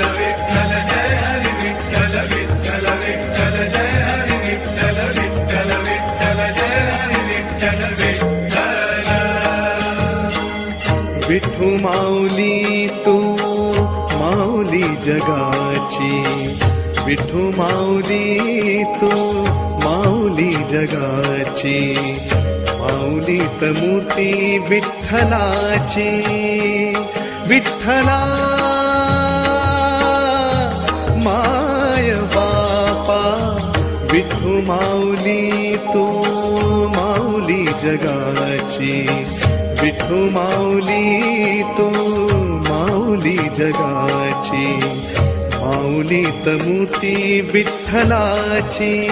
विठ्ठल जय हरी विठ्ठल विठ्ठल विठ्ठल जय हरी विठ्ठल विठ्ठल विठ्ठल जय हरी विठ्ठल विठ्ठल. विठू माऊली तू माऊली जगाची, विठू माऊली तू माऊली जगाची, माऊलीत मूर्ती विठ्ठलाची. विठ्ठला माय बापा, विठू माऊली तू माऊली जगाची, विठू माऊली तू माऊली जगाची, माऊलीत मूर्ती विठ्ठलाची.